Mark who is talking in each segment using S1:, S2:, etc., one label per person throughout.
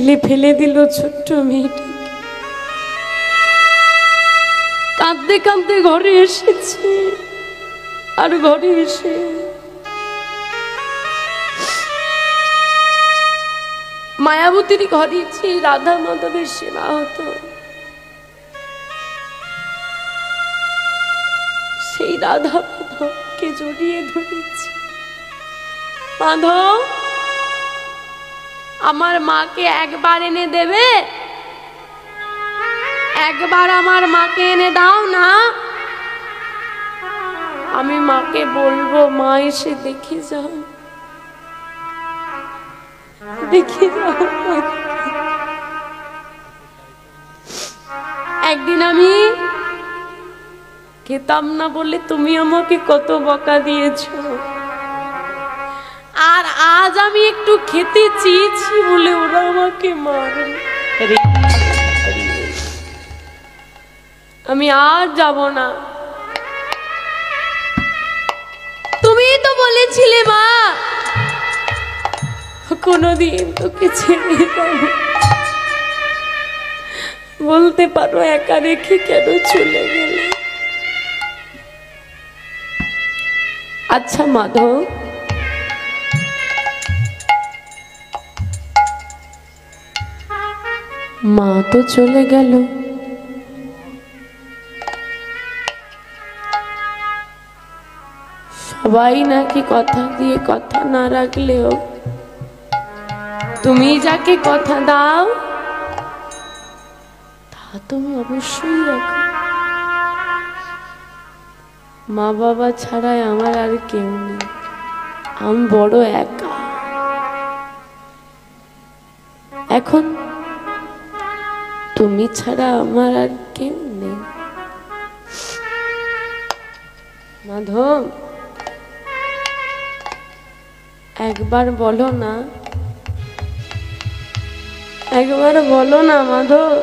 S1: ছেলে ফেলে দিল ছোট্ট মেয়েটি। কাঁদতে কাঁদতে ঘরে এসেছে, আর ঘরে এসে মায়াবতীর ঘরে যে রাধা মাধবের সেবা হতো, সেই রাধা মাধবকে জড়িয়ে ধরেছে। মাধব, আমার মাকে একবার এনে দেবে? একবার আমার মাকে এনে দাও না, আমি মাকে বলবো মা এসে দেখে যাও, দেখে যাও। একদিন আমি খেতাম না বলে তুমি আমাকে কত বকা দিয়েছো, আর আজ আমি একটু খেতে চেয়েছি বলে ওরা আমাকে মারে। আমি আর যাব না। তুমি তো বলেছিলে মা কোনদিন তোকে ছেড়ে যাব, বলতে পারো একা রেখে কেন চলে গেলে? আচ্ছা মাধব, মা তো চলে গেল, সবাই নাকি কথা দিয়ে কথা না রাখলেও তুমি যাকে কথা দাও তা তুমি অবশ্যই রাখো। মা বাবা ছাড়াই আমার আর কেউ নেই, আমি বড় একা। এখন তুমি ছাড়া আমার আর কেউ নেই। মাধব, একবার বলো না, একবার বলো না মাধব।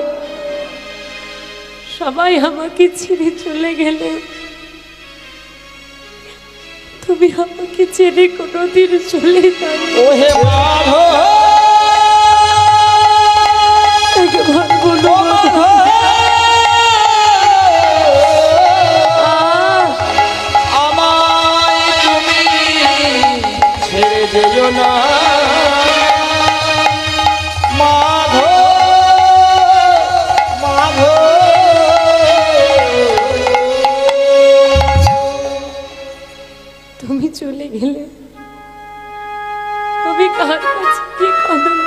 S1: সবাই আমাকে ছেড়ে চলে গেলে তুমি আমাকে ছেড়ে কোনোদিন চলে যাবে? ওহে মাধব, একবার বলো
S2: আমায় তুমি ছেড়ে যেও না।
S1: তুমি চলে গেলে আমি কার কাছে গিয়ে কাঁদবো,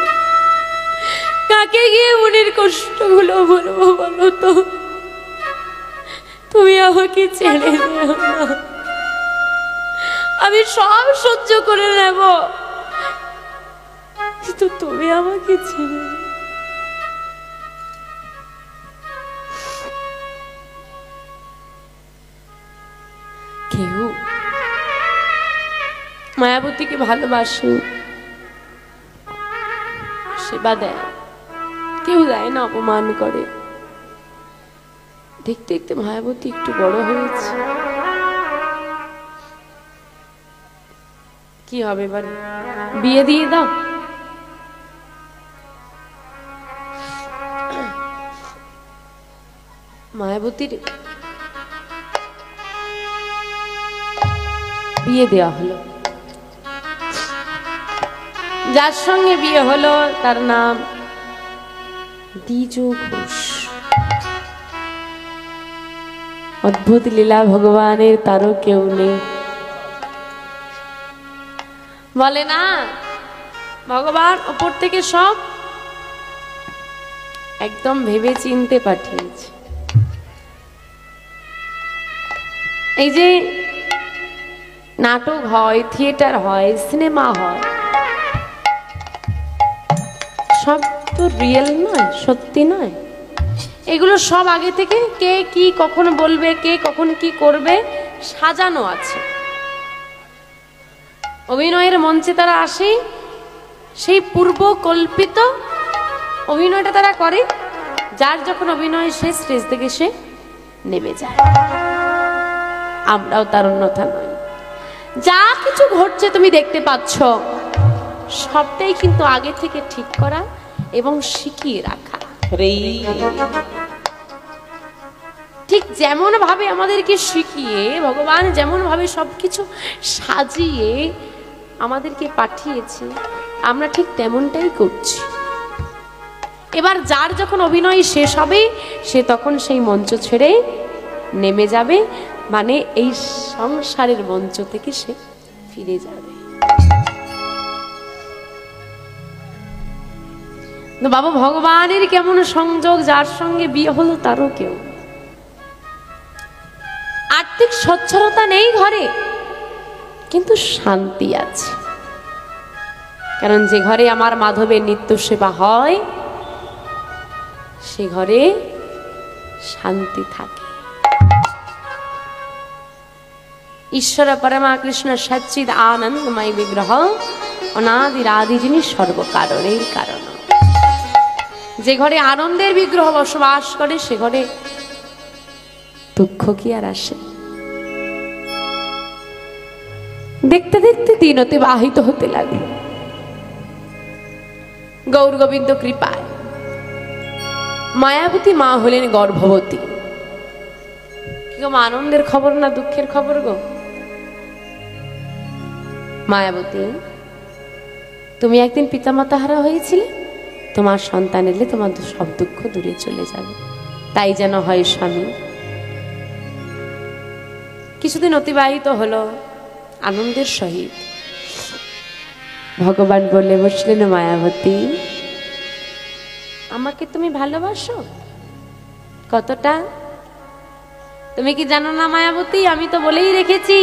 S1: কাকে গিয়ে মনের কষ্টগুলো বলবো বলো তো? তুমি আমাকে ছেড়ে দিও না, আমি সব সহ্য করে নেব, কিন্তু তুমি আমাকে ছেড়ে দিও। কেউ মায়াবতীকে ভালোবাসে, সেবা দেয়, কেউ দেয় না, অপমান করে। দেখতে দেখতে মায়াবতী একটু বড় হয়েছে, কি হবে এবার? বিয়ে দিয়ে দাও। মায়াবতীর বিয়ে দেওয়া হলো। যার সঙ্গে বিয়ে হলো তার নাম দ্বিজ ঘোষ। অদ্ভুত লীলা ভগবানের, তারও কেউ নেই। বলে না ভগবান উপর থেকে সব একদম ভেবে চিনতে পাঠিয়েছে। এই যে নাটক হয়, থিয়েটার হয়, সিনেমা হয়, সব তো রিয়েল নয়, সত্যি নয়। এগুলো সব আগে থেকে কে কি কখন বলবে, কে কখন কি করবে সাজানো আছে। অভিনয়ের মঞ্চে তারা আসে, সেই পূর্ব কল্পিত অভিনয়টা তারা করে, যার যখন অভিনয় শেষ স্টেজ থেকে সে নেমে যায়। আমরাও তার অন্যথা নয়। যা কিছু ঘটছে তুমি দেখতে পাচ্ছ, সবটাই কিন্তু আগে থেকে ঠিক করা। এবং শিখিয়ে রাখা। ঠিক যেমন ভাবে আমাদেরকে শিখিয়ে ভগবান যেমন ভাবে সবকিছু সাজিয়ে আমাদেরকে পাঠিয়েছে, আমরা ঠিক তেমনটাই করছি। এবার যার যখন অভিনয় শেষ হবে সে তখন সেই মঞ্চ ছেড়ে নেমে যাবে, মানে এই সংসারের মঞ্চ থেকে সে ফিরে যাবে। বাবা ভগবানের কেমন সংযোগ, যার সঙ্গে বিয়ে হলো তারও কেউ আর্থিক সচ্ছলতা নেই ঘরে, কিন্তু শান্তি আছে। কারণ যে ঘরে আমার মাধবের নিত্য সেবা হয় সে ঘরে শান্তি থাকে। ঈশ্বর পরমা কৃষ্ণ সচ্চিদ আনন্দময় বিগ্রহ অনাদিরাদি যিনি সর্বকারণের কারণ। যে ঘরে আনন্দের বিগ্রহ বসবাস করে সে ঘরে দুঃখ কি আর আসে? দেখতে দেখতে দিন অতিবাহিত হতে লাগলো। গৌর গোবিন্দ কৃপায় মায়াবতী মা হলেন গর্ভবতী। কি গো, আনন্দের খবর না দুঃখের খবর গো? মায়াবতী, তুমি একদিন পিতামাতাহারা হয়েছিলে, তোমার সন্তান এলে তোমার সব দুঃখ দূরে চলে যাবে, তাই যেন হয় স্বামী। কিছুদিন অতিবাহিত হলো আনন্দের সহিত। ভগবান বলে বসলেন, মায়াবতী আমাকে তুমি ভালোবাসো? কতটা তুমি কি জানো না মায়াবতী? আমি তো বলেই রেখেছি,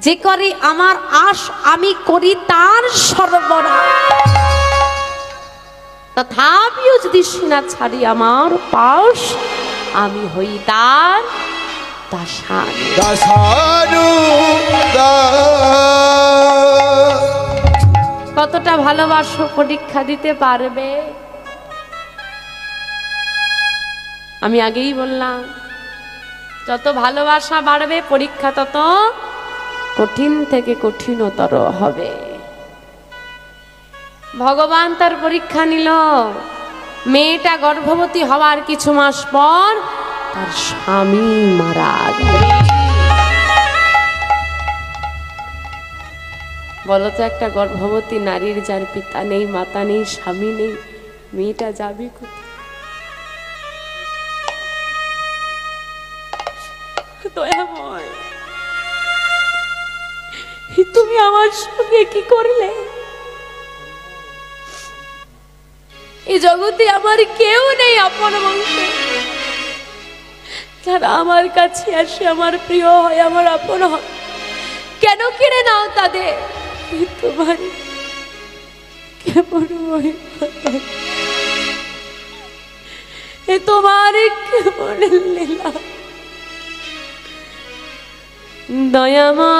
S1: যে করে আমার আশ আমি করি তার সর্বনাশ, তথাপিও যদি সিনা ছাড়ি আমার পাশ আমি হই তার দাসানু। কতটা ভালোবাসো পরীক্ষা দিতে পারবে? আমি আগেই বললাম, যত ভালোবাসা বাড়বে পরীক্ষা তত কঠিন থেকে কঠিনতর হবে। ভগবান তার পরীক্ষা নিল। মেয়েটা গর্ভবতী হওয়ার কিছু মাস পর তার স্বামী মারা গেল। বলতো, একটা গর্ভবতী নারীর যার পিতা নেই, মাতা নেই, স্বামী নেই, মেয়েটা যাবে কোথায়? দয়াময়, তুমি আমার সঙ্গে কি করলে? এই জগতে আমার কেউ নেই আপন বলতে, যারা আমার কাছে আসে আমার প্রিয় হয়, আমার আপন হয়, কেন কিনে নাও তাদের? তোমার কেমন তোমার কেমন লীলা দয়ামা।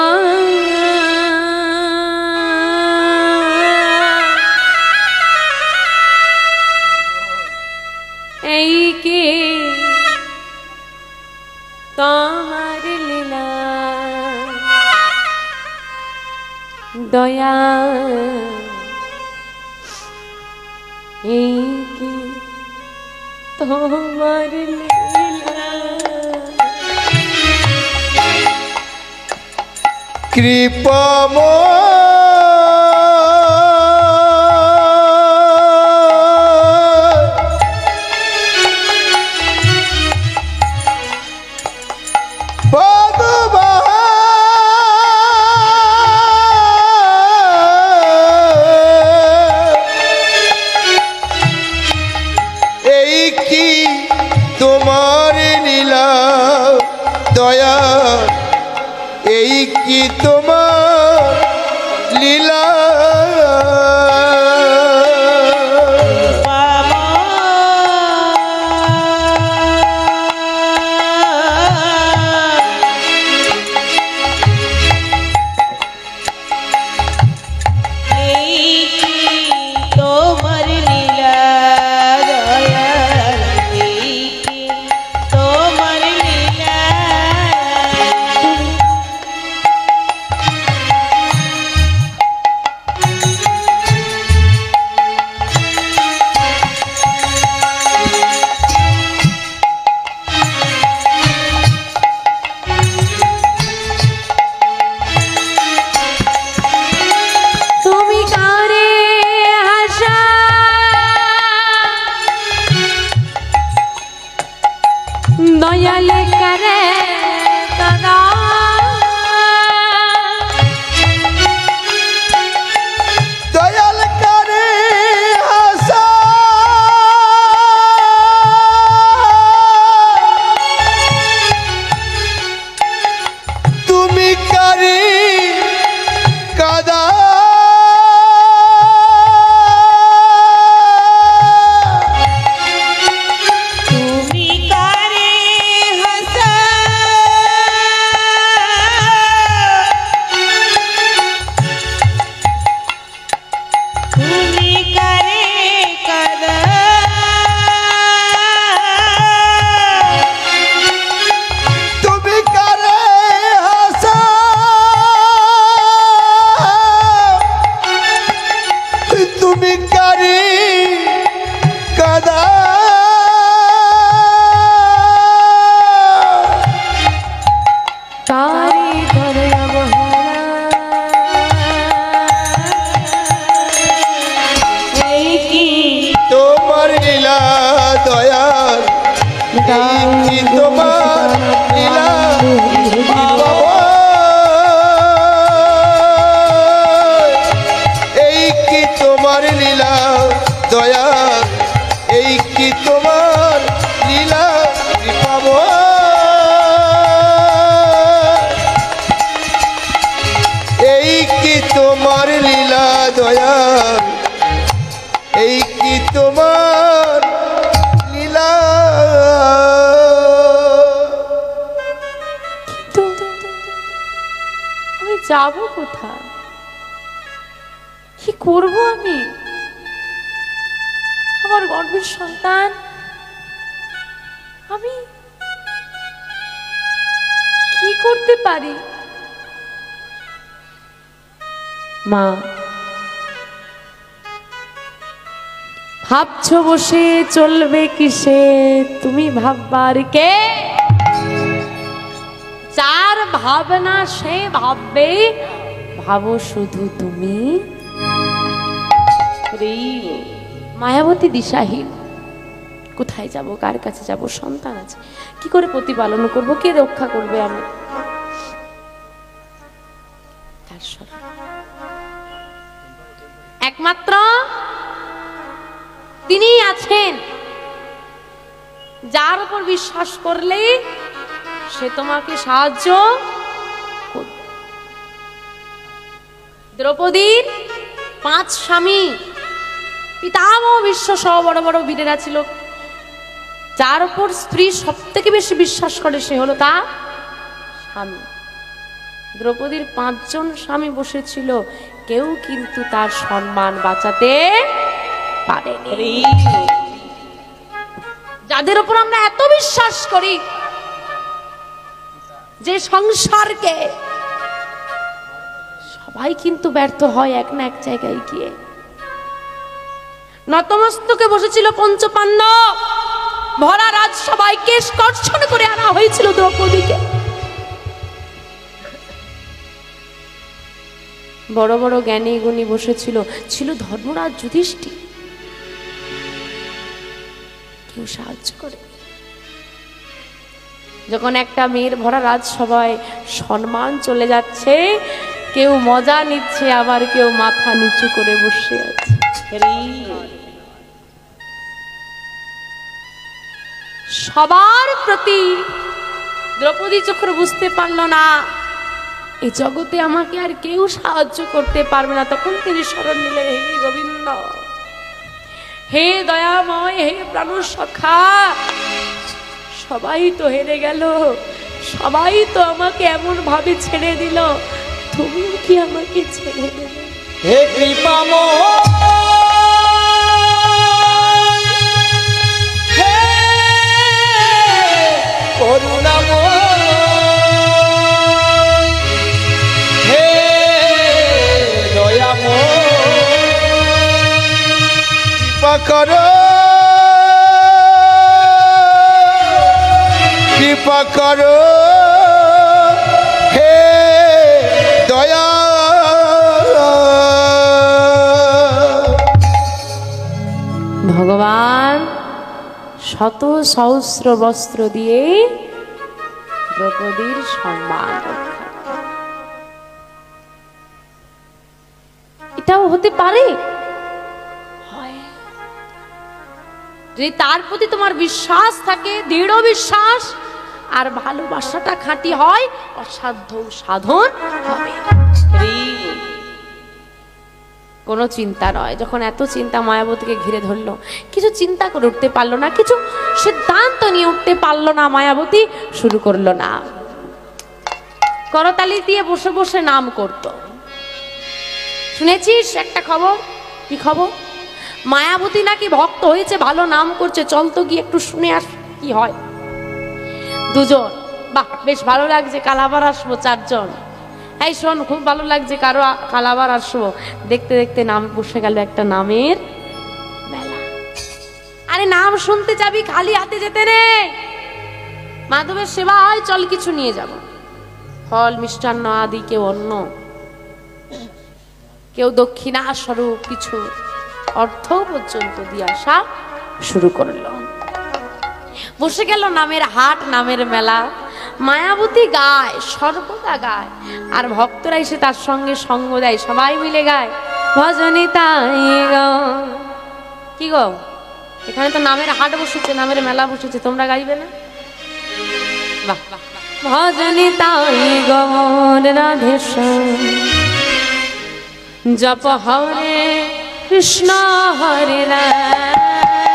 S1: এই কে তোমার লীলা দয়া, এই কি তোমার লীলা।
S2: কৃপাময় তোমার লীলা।
S1: দয়াল করে তারা
S2: দয়াল করে হাসা তুমি কারি কাদা
S1: যাবো কোথায়? কি করবো আমি? আমার গর্ভের সন্তান আমি কি করতে পারি? মা, ভাবছো বসে চলবে কিসে? তুমি ভাববার কে? যার ভাবনা সে ভাববে, ভাবো শুধু তুমি। মায়াবতী দিশাহীন, কোথায় যাব, কার কাছে যাব? সন্তান আছে, কি করে প্রতিপালন করব? কে রক্ষা করবে আমার? একমাত্র তিনিই আছেন, যার উপর বিশ্বাস করলে সে তোমাকে সাহায্য করবে। দ্রৌপদীর 5 স্বামী, পিতামহ বিশ্ব সহ বড় বড় বীরেরা ছিল, যার উপর স্ত্রী সব থেকে বেশি বিশ্বাস করে সে হলো তার স্বামী। দ্রৌপদীর 5 জন স্বামী বসেছিল, কেউ কিন্তু তার সম্মান বাঁচাতে পারেনি। যাদের উপর আমরা এত বিশ্বাস করি, যে সংসারকে, সবাই কিন্তু ব্যর্থ হয় এক না এক জায়গায় গিয়ে। নতমস্তকে বসেছিল পঞ্চপাণ্ডব, ভরা রাজসভায় স্কর্ষণ করে আনা হয়েছিল দ্রৌপদীকে। বড় বড় জ্ঞানী গুণী বসেছিল, ছিল ধর্মরাজ যুধিষ্ঠির, কেউ সাহায্য করে। যখন একটা মেয়ের ভরা রাজসভায় সম্মান চলে যাচ্ছে, কেউ মজা নিচ্ছে, আবার কেউ মাথা নিচু করে বসে আছে। সবার প্রতি দ্রৌপদী যখন বুঝতে পারলো না এই জগতে আমাকে আর কেউ সাহায্য করতে পারবে না, তখন তিনি স্মরণ নিলেন, হে গোবিন্দ, হে দয়াময়, হে প্রাণ সখা, সবাই তো হেরে গেল, সবাই তো আমাকে এমন ভাবে ছেড়ে দিল, তুমিও কি আমাকে ছেড়ে দেবে?
S2: হে কৃপাময়, হে করুণাময়, হে দয়াময়, কৃপা করো, কৃপা করো, হে দয়া।
S1: ভগবান শত সহস্র বস্ত্র দিয়ে দ্রৌপদীর সম্মান রক্ষা। এটাও হতে পারে, যদি তার প্রতি তোমার বিশ্বাস থাকে, দৃঢ় বিশ্বাস আর ভালোবাসাটা খাঁটি হয়, অসাধ্য সাধন হবে। কোনো চিন্তা নয়। যখন এত চিন্তা মায়াবতীকে ঘিরে ধরলো, কিছু চিন্তা করে উঠতে পারলো না, কিছু সিদ্ধান্ত নিয়ে উঠতে পারলো না, মায়াবতী শুরু করলো না, করতালি দিয়ে বসে বসে নাম করত। শুনেছিস একটা খবর? কি খবর? মায়াবতী নাকি ভক্ত হয়েছে, ভালো নাম করছে, চল তো গিয়ে একটু শুনে আস কি হয়। দুজন, বাহ বেশ ভালো লাগছে, কাল আবার আসবো। চারজন, এই শোন খুব ভালো লাগছে, কারো কাল আবার আসবো। দেখতে দেখতে নাম বসে গেল একটা নামের মেলা। আরে নাম শুনতে যাবি, খালি হাতে যেতে নেই। মাধবের সেবা হয়, চল কিছু নিয়ে যাব, ফল মিষ্টান্ন আদি, কেউ অন্ন, কেউ দক্ষিণা স্বরূপ কিছু অর্থ পর্যন্ত দিয়ে আসা শুরু করলো। বসে গেল নামের হাট, নামের মেলা। মায়াবতী গায়, সর্বদা গায়, আর ভক্তরা এসে তার সঙ্গে সঙ্গ দেয়, সবাই মিলে গায় ভজনী তাই গো। কি গো, এখানে তো নামের হাট বসেছে, নামের মেলা বসেছে, তোমরা গাইবে না? বাহ, ভজনী তাই গো রাধে জপ হরে কৃষ্ণ হরে রাম,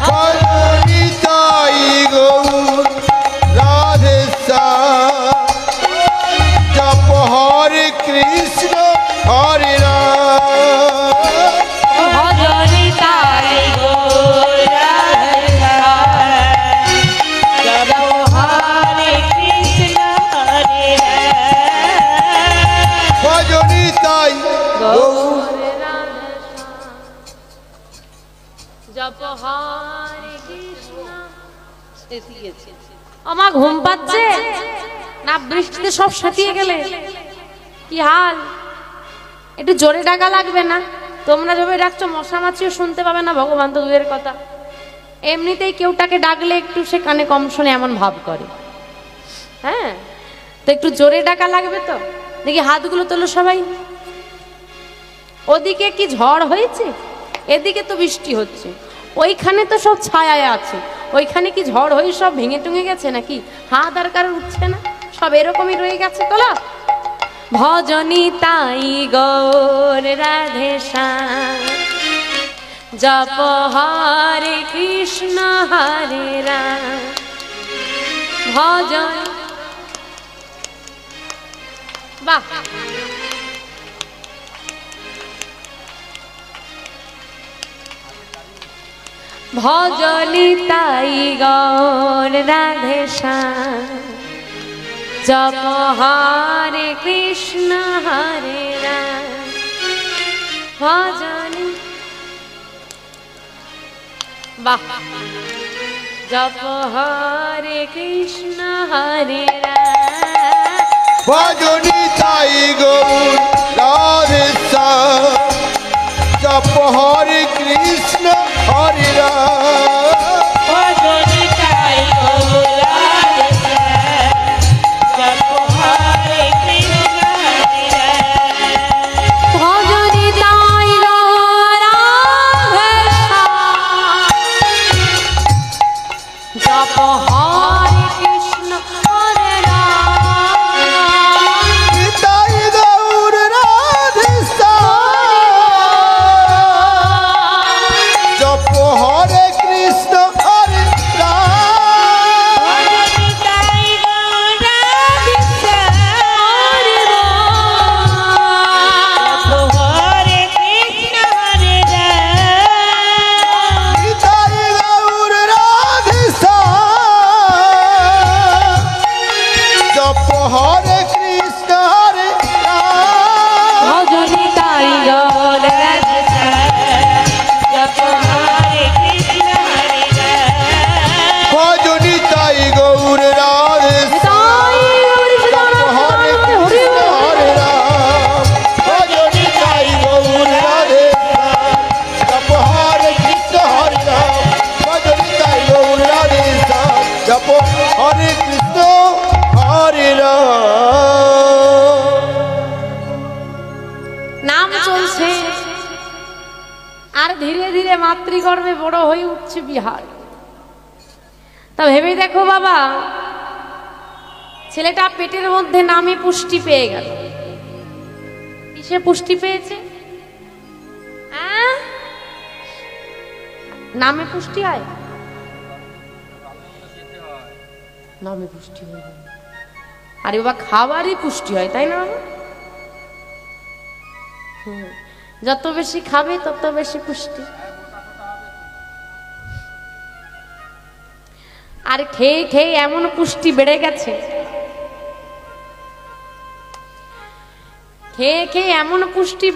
S2: ভজনী তাই গৌর রাধে শ্যাম, জপ হরে কৃষ্ণ হরে রাম,
S1: ভজনী তাই গৌর রাধে শ্যাম, জপ হরে কৃষ্ণ হরে রাম,
S2: ভজনী তাই গৌর
S1: জপ হরে কৃষ্ণ। আমার ঘুম পাচ্ছে না, বৃষ্টিতে সব সাথিয়ে গেলে কি হাল? একটু জোরে ডাকা লাগবে না? তোমরা যবে ডাকছো মশা মাছিও শুনতে পাবে না, ভগবান তো দূরের কথা। এমনিতেই কেউটাকে ডাকলে একটু সে কানে কম শোনে এমন ভাব করে। হ্যাঁ, তো একটু জোরে ডাকা লাগবে তো। দেখি হাতগুলো তোলো সবাই। ওদিকে কি ঝড় হয়েছে? এদিকে তো বৃষ্টি হচ্ছে, ওইখানে তো সব ছায়ায় আছে, ওইখানে কি ঝড় হয়ে সব ভেঙে টুঙে গেছে নাকি? হাত আর কারো উঠছে না, সব এরকমই রয়ে গেছে তোলা। ভজনী তাই গৌর রাধে শ্যাম, জপ হরে কৃষ্ণ হরে রাম, ভজন। বাহ, ভজনী তাই গৌর রাধে শ্যাম, জপ হরে কৃষ্ণ হরে রাম, ভজনী। বাহ, জপ হরে কৃষ্ণ হরে রাম,
S2: ভজনী তাই গৌর রাধে শ্যাম, জপ হরে কৃষ্ণ হরে রাম,
S3: ভজনী তাই গৌর রাধে শ্যাম, জপ হরে কৃষ্ণ হরে রাম,
S1: ভজনী তাই গৌর রাধে শ্যাম, জপ হরে কৃষ্ণ হরে রাম,
S2: তাই গৌর রাধে শ্যাম, হরে কৃষ্ণ হরে রাম।
S1: নাম চলছে আর ধীরে ধীরে মাতৃগর্ভে বড় হয়ে উঠছে বিহার। তা ভেবে দেখো বাবা, ছেলেটা পেটের মধ্যে নামে পুষ্টি পেয়ে গেল। কিসে পুষ্টি পেয়েছে? নামে পুষ্টি হয়, নামে পুষ্টি হয়। আরে বাবা, খাবারই পুষ্টি হয়, তাই না? যত বেশি খাবে তত বেশি পুষ্টি। আর খেয়ে খেয়ে এমন পুষ্টি বেড়ে গেছে, খেয়ে খেয়ে এমন পুষ্টি